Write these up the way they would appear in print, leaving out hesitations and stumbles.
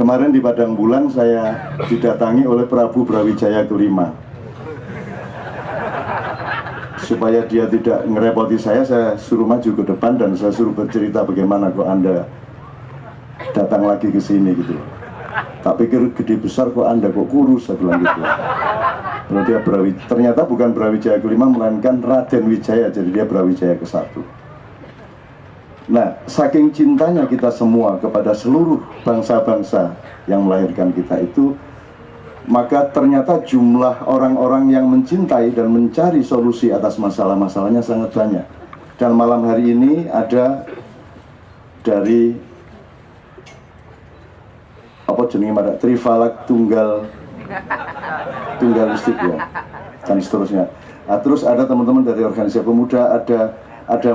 Kemarin di Padang Bulan saya didatangi oleh Prabu Brawijaya kelima. Supaya dia tidak ngerepoti saya suruh maju ke depan dan saya suruh bercerita bagaimana kok Anda datang lagi ke sini gitu. Tak pikir gede besar kok Anda kok kurus, saya bilang gitu. Kalau dia ternyata bukan Brawijaya kelima melainkan Raden Wijaya, jadi dia Brawijaya ke-1. Nah, saking cintanya kita semua kepada seluruh bangsa-bangsa yang melahirkan kita itu, maka ternyata jumlah orang-orang yang mencintai dan mencari solusi atas masalah-masalahnya sangat banyak. Dan malam hari ini ada dari apa jenenge pada Trifalak Tunggal Listrik ya, dan seterusnya. Nah, terus ada teman-teman dari organisasi pemuda, ada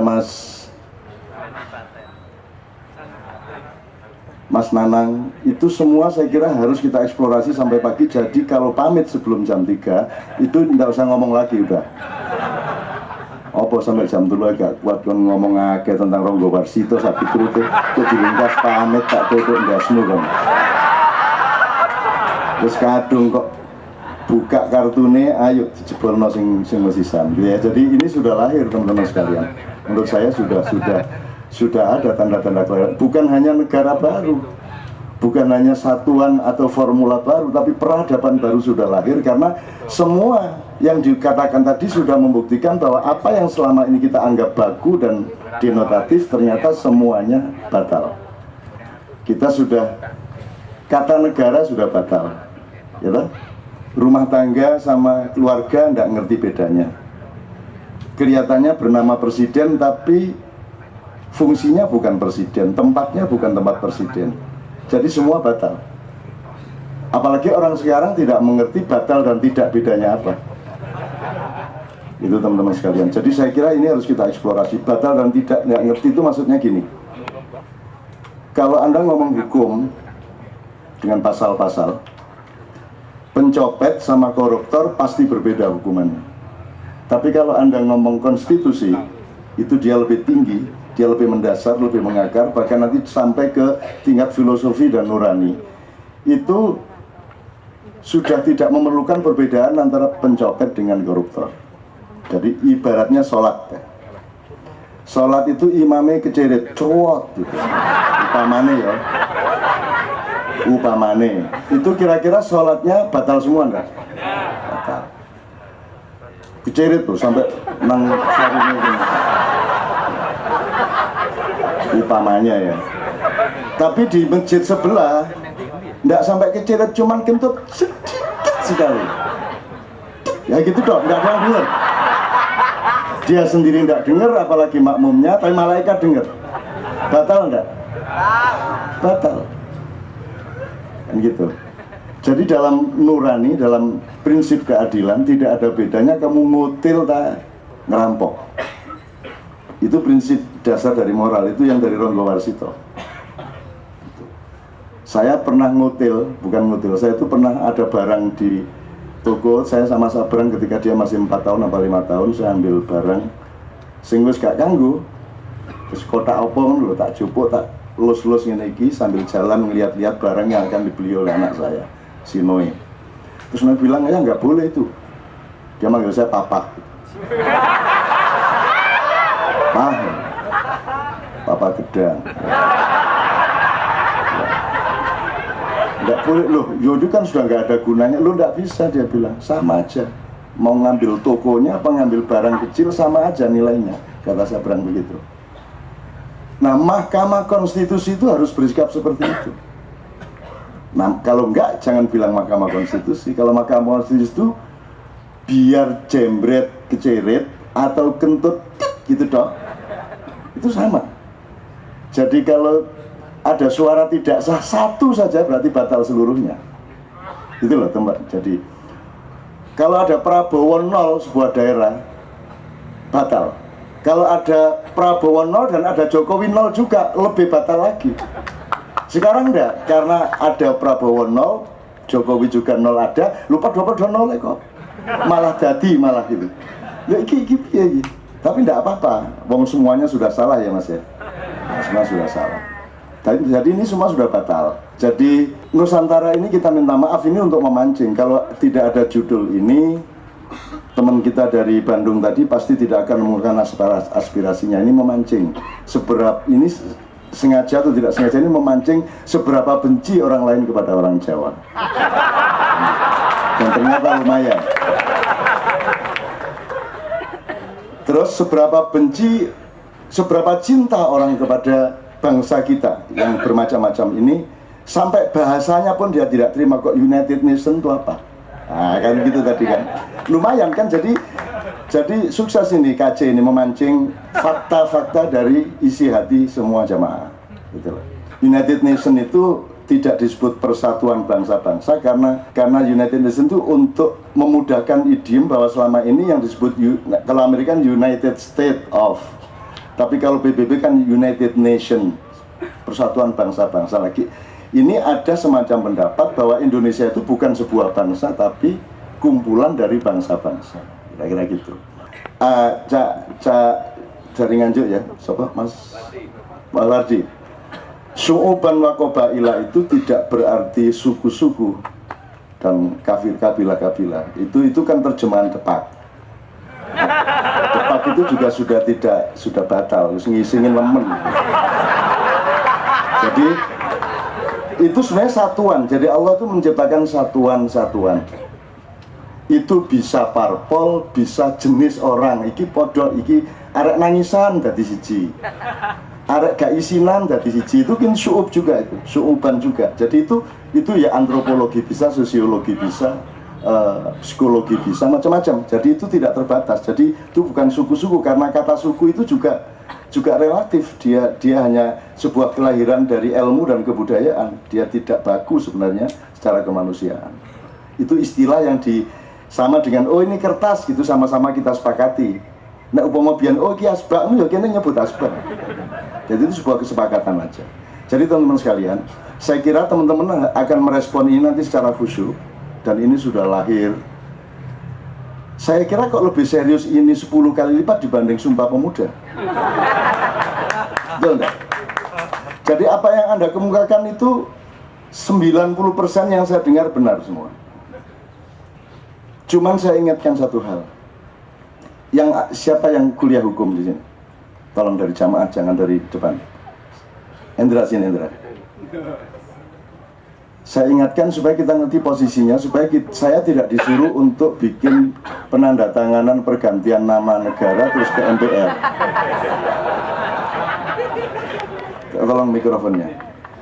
Mas Nanang, itu semua saya kira harus kita eksplorasi sampai pagi. Jadi kalau pamit sebelum jam 3 itu tidak usah ngomong lagi udah. Apa sampai jam 3 agak kuat kan ngomong agak tentang Ronggo Warsito, saya pikir itu dilingkas pamit tak tutup nggak semua kan. Terus kadung kok buka kartune, ayo dijebolno sing mesisan ya. Jadi ini sudah lahir teman-teman sekalian. Menurut saya sudah ada tanda-tanda kelahiran. Bukan hanya negara baru, bukan hanya satuan atau formula baru, tapi peradaban baru sudah lahir. Karena semua yang dikatakan tadi sudah membuktikan bahwa apa yang selama ini kita anggap baku dan denotatif ternyata semuanya batal. Kita sudah, kata negara sudah batal ya toh? Rumah tangga sama keluarga tidak ngerti bedanya. Kelihatannya bernama presiden tapi fungsinya bukan presiden, tempatnya bukan tempat presiden. Jadi semua batal. Apalagi orang sekarang tidak mengerti batal dan tidak bedanya apa. Itu teman-teman sekalian. Jadi saya kira ini harus kita eksplorasi. Batal dan tidak ngerti itu maksudnya gini. Kalau Anda ngomong hukum dengan pasal-pasal, pencopet sama koruptor pasti berbeda hukumannya. Tapi kalau Anda ngomong konstitusi, itu dia lebih tinggi, dia lebih mendasar, lebih mengakar, bahkan nanti sampai ke tingkat filosofi dan nurani. Itu sudah tidak memerlukan perbedaan antara pencopet dengan koruptor. Jadi ibaratnya sholat ya. Sholat itu imamnya keceret, cowok gitu. Upamane itu kira-kira sholatnya batal semua enggak? Batal. Keceret tuh sampai nang sarungnya gini. Upamanya ya. Tapi di masjid sebelah enggak sampai keceret, cuman kentut sedikit sekali. Ya gitu dong, enggak ada yang dengar. Dia sendiri enggak dengar, apalagi makmumnya, tapi malaikat dengar. Batal enggak? Batal. Kan gitu. Jadi dalam nurani, dalam prinsip keadilan tidak ada bedanya kamu ngutil tak ngerampok. Itu prinsip dasar dari moral, itu yang dari Ronggo Warsito. Saya pernah saya itu pernah ada barang di toko, saya sama Sabrang ketika dia masih 4 tahun atau 5 tahun, saya ambil barang sing wis gak kanggo. Terus kotak opong lho tak jupuk, tak lus-lus ngene iki sambil jalan ngeliat-liat barang yang akan dibeli oleh anak saya, si Noe. Terus Noe bilang, ya nggak boleh itu. Dia manggil saya papa. Papa gedang. Nggak boleh loh, Yodi kan sudah nggak ada gunanya. Lo nggak bisa, dia bilang, sama aja. Mau ngambil tokonya apa ngambil barang kecil sama aja nilainya, kata Sabrang begitu. Nah, Mahkamah Konstitusi itu harus bersikap seperti itu. Nah, kalau enggak, jangan bilang Mahkamah Konstitusi. Kalau Mahkamah Konstitusi itu biar jembret keceret atau kentut gitu dong, itu sama. Jadi kalau ada suara tidak sah satu saja berarti batal seluruhnya. Itu loh tempat. Jadi kalau ada Prabowo 0 sebuah daerah, batal. Kalau ada Prabowo 0 dan ada Jokowi 0 juga, lebih batal lagi. Sekarang enggak, karena ada Prabowo 0, Jokowi juga 0 ada, lupa 2 kok. Malah jadi, malah gitu. Ya iki. Tapi enggak apa-apa, wong semuanya sudah salah ya Mas ya. Semua sudah salah. Jadi ini semua sudah batal. Jadi Nusantara ini kita minta maaf ini untuk memancing. Kalau tidak ada judul ini, teman kita dari Bandung tadi pasti tidak akan menggunakan aspirasinya. Ini memancing. Seberapa ini sengaja atau tidak sengaja ini memancing seberapa benci orang lain kepada orang Jawa. Dan ternyata lumayan. Terus seberapa benci, seberapa cinta orang kepada bangsa kita yang bermacam-macam ini, sampai bahasanya pun dia tidak terima. Kok United Nation itu apa? Nah kan gitu tadi kan. Lumayan kan, jadi sukses ini KC ini memancing fakta-fakta dari isi hati semua jamaah gitu loh. United Nation itu tidak disebut persatuan bangsa-bangsa karena United Nation itu untuk memudahkan idiom bahwa selama ini yang disebut kalau Amerika United States of, tapi kalau PBB kan United Nation, persatuan bangsa-bangsa lagi. Ini ada semacam pendapat bahwa Indonesia itu bukan sebuah bangsa tapi kumpulan dari bangsa-bangsa, kira-kira gitu. Dari Nganjuk ya, sobat Mas Wardi. Su'uban wa qabaila itu tidak berarti suku-suku dan kabilah-kabilah. Itu kan terjemahan Depak. Depak itu juga sudah batal, ngisingin lemen. Jadi itu sebenarnya satuan. Jadi Allah itu menciptakan satuan-satuan. Itu bisa parpol, bisa jenis orang. Iki podo, iki arek nangisan dadi siji. Arek gak isinan dadi siji. Itu kan su'ub juga itu, su'uban juga. Jadi itu ya antropologi bisa, sosiologi bisa, psikologi bisa, macam-macam. Jadi itu tidak terbatas. Jadi itu bukan suku-suku, karena kata suku itu juga relatif. Dia hanya sebuah kelahiran dari ilmu dan kebudayaan. Dia tidak baku sebenarnya secara kemanusiaan. Itu istilah yang sama dengan oh ini kertas gitu, sama-sama kita sepakati. Nah upama biyen oh iki asbakmu ya kene nyebut asbak. Jadi itu sebuah kesepakatan aja. Jadi teman-teman sekalian, saya kira teman-teman akan merespon ini nanti secara khusyuk, dan ini sudah lahir. Saya kira kok lebih serius ini 10 kali lipat dibanding Sumpah Pemuda. Betul enggak? Jadi apa yang Anda kemukakan itu 90% yang saya dengar benar semua. Cuman saya ingatkan satu hal. Siapa yang kuliah hukum di sini? Tolong dari jamaah, jangan dari depan. Hendra sini, Hendra. Saya ingatkan supaya kita ngerti posisinya, supaya saya tidak disuruh untuk bikin penandatanganan pergantian nama negara terus ke MPR. Tolong mikrofonnya.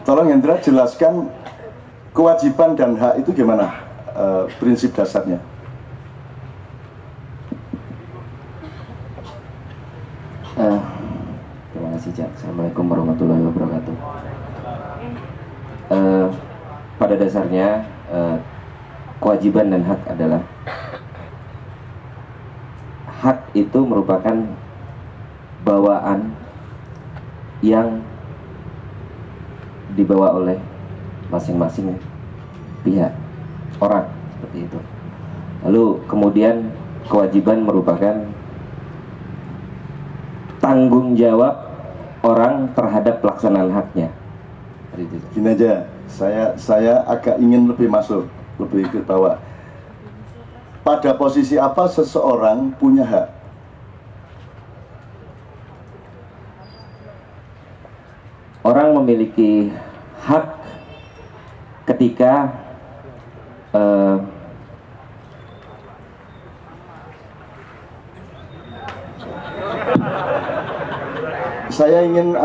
Tolong Hendra jelaskan kewajiban dan hak itu gimana prinsip dasarnya. Terima kasih Cak. Assalamualaikum warahmatullahi wabarakatuh. Pada dasarnya kewajiban dan hak adalah hak itu merupakan bawaan yang dibawa oleh masing-masing pihak orang, seperti itu. Lalu kemudian kewajiban merupakan tanggung jawab orang terhadap pelaksanaan haknya. Gini aja, saya agak ingin lebih masuk, lebih ke bawah. Pada posisi apa seseorang punya hak? Orang memiliki hak ketika saya ingin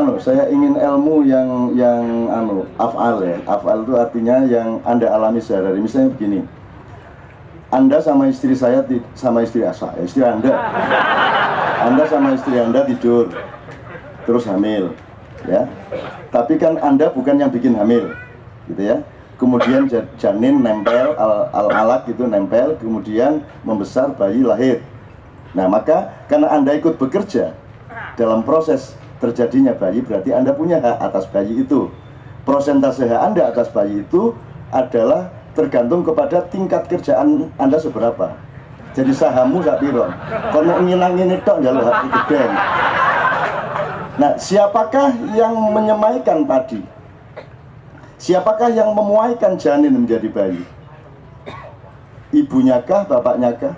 ilmu yang af'al ya. Af'al itu artinya yang Anda alami sehari-hari. Misalnya begini. Anda sama istri saya sama istri Anda. Anda sama istri Anda tidur terus hamil, ya. Tapi kan Anda bukan yang bikin hamil, gitu ya. Kemudian janin nempel alat gitu nempel, kemudian membesar, bayi lahir. Nah, maka karena Anda ikut bekerja dalam proses terjadinya bayi, berarti Anda punya hak atas bayi itu. Persentase hak Anda atas bayi itu adalah tergantung kepada tingkat kerjaan Anda seberapa. Jadi sahammu sak piro. Kono ngilang-ngene tok njaluk hak gede. Nah, siapakah yang menyemaikan padi? Siapakah yang memuaikan janin menjadi bayi? Ibunya kah, bapaknya kah?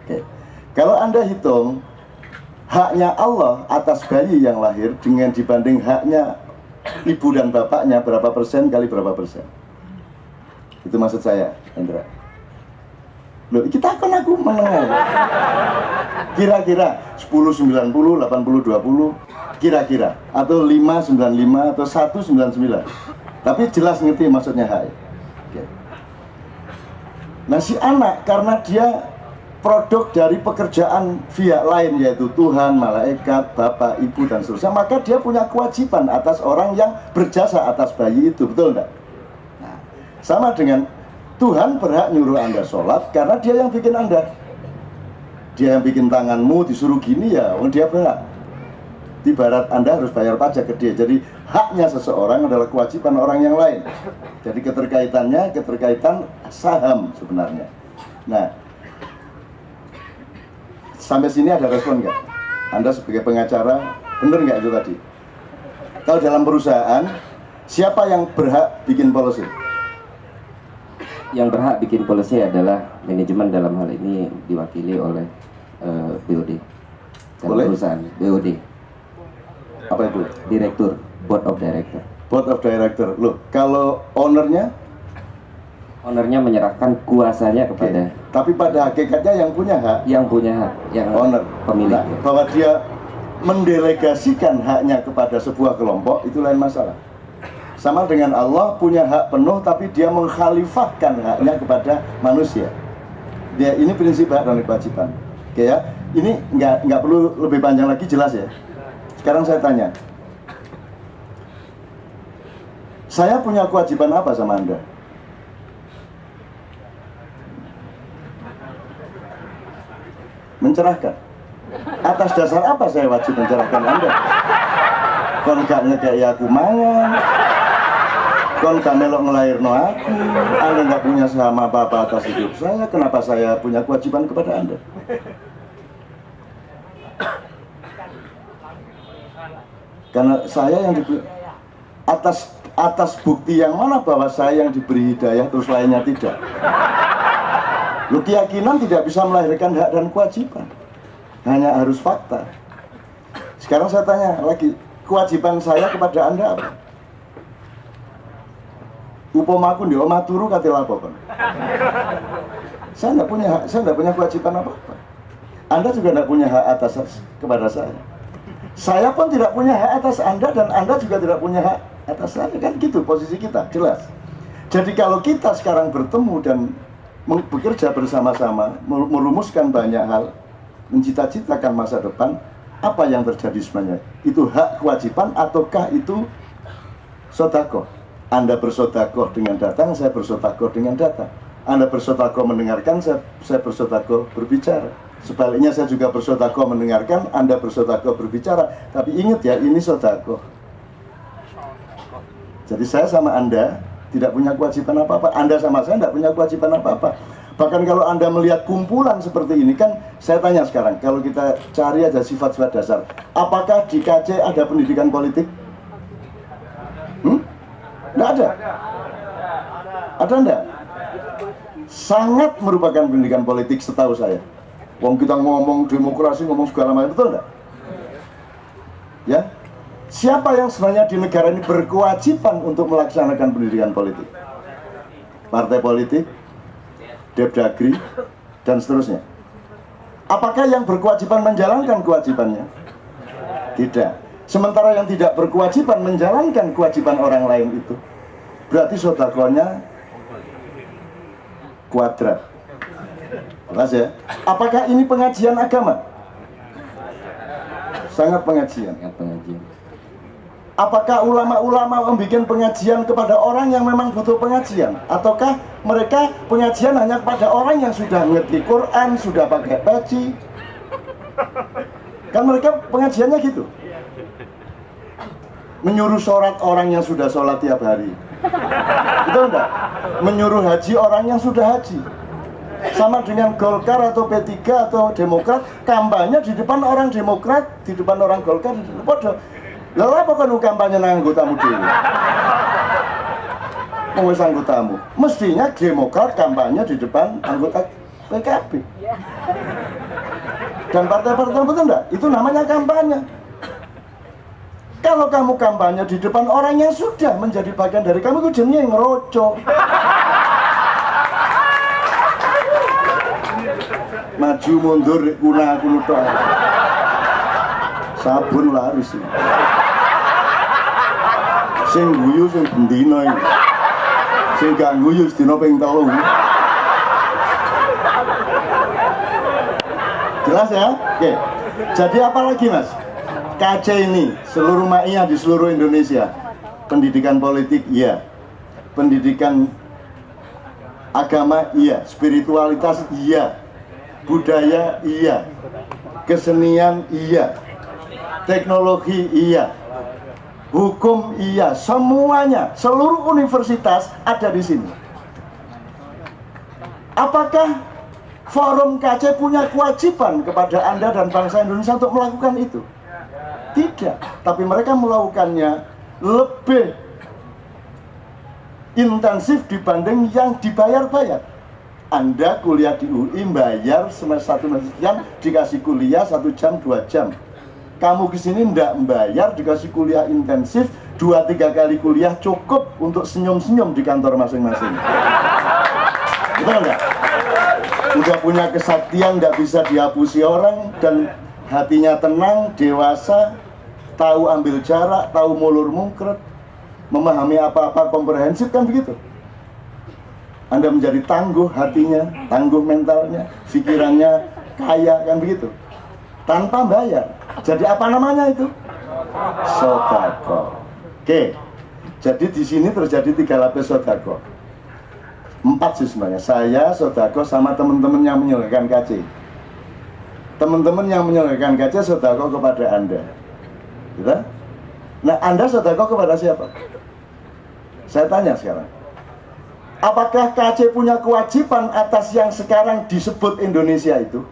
Oke. Kalau Anda hitung haknya Allah atas bayi yang lahir dengan dibanding haknya ibu dan bapaknya, berapa persen kali berapa persen? Itu maksud saya, Hendra. Loh, kita akan aku menengah. Kira-kira 10, 90, 80, 20, kira-kira. Atau 5, 95, atau 1, 99. Tapi jelas ngerti maksudnya hak. Oke. Nah si anak, karena dia produk dari pekerjaan pihak lain, yaitu Tuhan, malaikat, bapak, ibu, dan seterusnya, maka dia punya kewajiban atas orang yang berjasa atas bayi itu, betul enggak? Nah, sama dengan Tuhan berhak nyuruh Anda sholat karena dia yang bikin Anda. Dia yang bikin tanganmu disuruh gini ya, dia berhak. Ibarat Anda harus bayar pajak ke dia. Jadi haknya seseorang adalah kewajiban orang yang lain. Jadi keterkaitan saham sebenarnya. Nah, sampai sini ada respon nggak? Anda sebagai pengacara, bener nggak itu tadi? Kalau dalam perusahaan, siapa yang berhak bikin policy? Yang berhak bikin policy adalah manajemen, dalam hal ini diwakili oleh BOD. Dalam perusahaan BOD. Apa itu? Direktur, Board of Director. Board of Director. Loh, kalau ownernya? Ownernya menyerahkan kuasanya kepada. Tapi pada hakikatnya yang punya hak. Yang punya hak, yang owner, pemilik. Nah, bahwa dia mendelegasikan haknya kepada sebuah kelompok, itu lain masalah. Sama dengan Allah punya hak penuh, tapi dia mengkhalifahkan haknya kepada manusia. Dia, ini prinsip hak dan kewajiban. Oke ya, ini nggak perlu lebih panjang lagi, jelas ya. Sekarang saya tanya, saya punya kewajiban apa sama Anda? Mencerahkan. Atas dasar apa saya wajib mencerahkan Anda? Kon gak ngekei aku mangan, kon gak melok ngelairno aku, Anda gak punya saham apa-apa atas hidup saya, kenapa saya punya kewajiban kepada Anda? Karena saya yang diberi atas bukti yang mana bahwa saya yang diberi hidayah terus lainnya tidak. Lu keyakinan tidak bisa melahirkan hak dan kewajiban, hanya harus fakta. Sekarang saya tanya lagi, kewajiban saya kepada Anda apa? Upomaku di omah turu katil apa, Pak? Saya tidak punya hak, saya tidak punya kewajiban apa-apa. Anda juga tidak punya hak atas kepada saya. Saya pun tidak punya hak atas Anda, dan Anda juga tidak punya hak atas saya. Kan gitu posisi kita, jelas. Jadi kalau kita sekarang bertemu dan bekerja bersama-sama, merumuskan banyak hal, mencita-citakan masa depan, apa yang terjadi sebenarnya? Itu hak kewajiban ataukah itu sodakoh? Anda bersodakoh dengan datang, saya bersodakoh dengan datang. Anda bersodakoh mendengarkan, saya bersodakoh berbicara. Sebaliknya saya juga bersodakoh mendengarkan, Anda bersodakoh berbicara. Tapi ingat ya, ini sodakoh. Jadi saya sama Anda tidak punya kewajiban apa-apa. Anda sama saya tidak punya kewajiban apa-apa. Bahkan kalau Anda melihat kumpulan seperti ini, kan saya tanya sekarang, kalau kita cari aja sifat-sifat dasar, apakah di KC ada pendidikan politik? Nggak ada. Ada enggak? Sangat merupakan pendidikan politik setahu saya. Wong kita ngomong demokrasi, ngomong segala macam, betul enggak? Ya? Siapa yang sebenarnya di negara ini berkewajiban untuk melaksanakan pendidikan politik? Partai politik, Depdagri, dan seterusnya. Apakah yang berkewajiban menjalankan kewajibannya? Tidak. Sementara yang tidak berkewajiban menjalankan kewajiban orang lain itu, berarti sodakonya kuadrat. Jelas ya? Apakah ini pengajian agama? Sangat pengajian. Apakah ulama-ulama membuat pengajian kepada orang yang memang butuh pengajian? Ataukah mereka pengajian hanya kepada orang yang sudah ngerti Quran, sudah pakai peci? Kan mereka pengajiannya gitu. Menyuruh sholat orang yang sudah sholat tiap hari. Betul enggak? Menyuruh haji orang yang sudah haji. Sama dengan Golkar atau P3 atau Demokrat, kampanye di depan orang Demokrat, di depan orang Golkar, di depan podo. Lalu apa kan kampanye nang anggotamu dhewe? wis anggotamu. Mestinya Demokrat kampanye di depan anggota PKB. Dan partai-partai betul enggak? Itu namanya kampanye. Kalau kamu kampanye di depan orang yang sudah menjadi bagian dari kamu, itu jenisnya ngerocok. Maju mundur kuna tok. Sabun laris. Sing guyu sing bendina iki. Sing gak guyu sedina ping 3. Jelas ya? Oke. Jadi apa lagi, Mas? KC ini seluruh MAIA di seluruh Indonesia. Pendidikan politik iya. Pendidikan agama iya, spiritualitas iya. Budaya iya. Kesenian iya. Teknologi iya. Hukum iya, semuanya, seluruh universitas ada di sini. Apakah Forum KC punya kewajiban kepada Anda dan bangsa Indonesia untuk melakukan itu? Tidak, tapi mereka melakukannya lebih intensif dibanding yang dibayar-bayar. Anda kuliah di UI bayar semester 1 sekian, dikasih kuliah 1 jam 2 jam. Kamu kesini ndak membayar, dikasih kuliah intensif 2-3 kali kuliah cukup untuk senyum-senyum di kantor masing-masing. Betul nggak? Udah punya kesaktian, nggak bisa dihapusi orang, dan hatinya tenang, dewasa, tahu ambil jarak, tahu mulur mungkret, memahami apa-apa komprehensif, kan begitu. Anda menjadi tangguh hatinya, tangguh mentalnya, pikirannya kaya, kan begitu. Tanpa bayar. Jadi apa namanya itu? Sodako. Oke. Jadi di sini terjadi 3 lapis sodako. 4 sih sebenarnya. Saya sodako sama teman-teman yang menyelenggarakan KC. Teman-teman yang menyelenggarakan KC sodako kepada Anda. Gitu? Nah, Anda sodako kepada siapa? Saya tanya sekarang. Apakah KC punya kewajiban atas yang sekarang disebut Indonesia itu?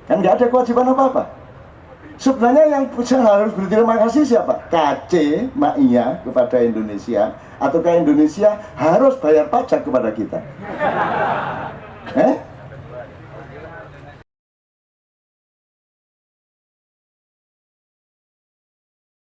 Kan nggak ada kewajiban apa-apa. Sebenarnya yang harus berterima kasih siapa? KC, MAIA kepada Indonesia, ataukah Indonesia harus bayar pajak kepada kita?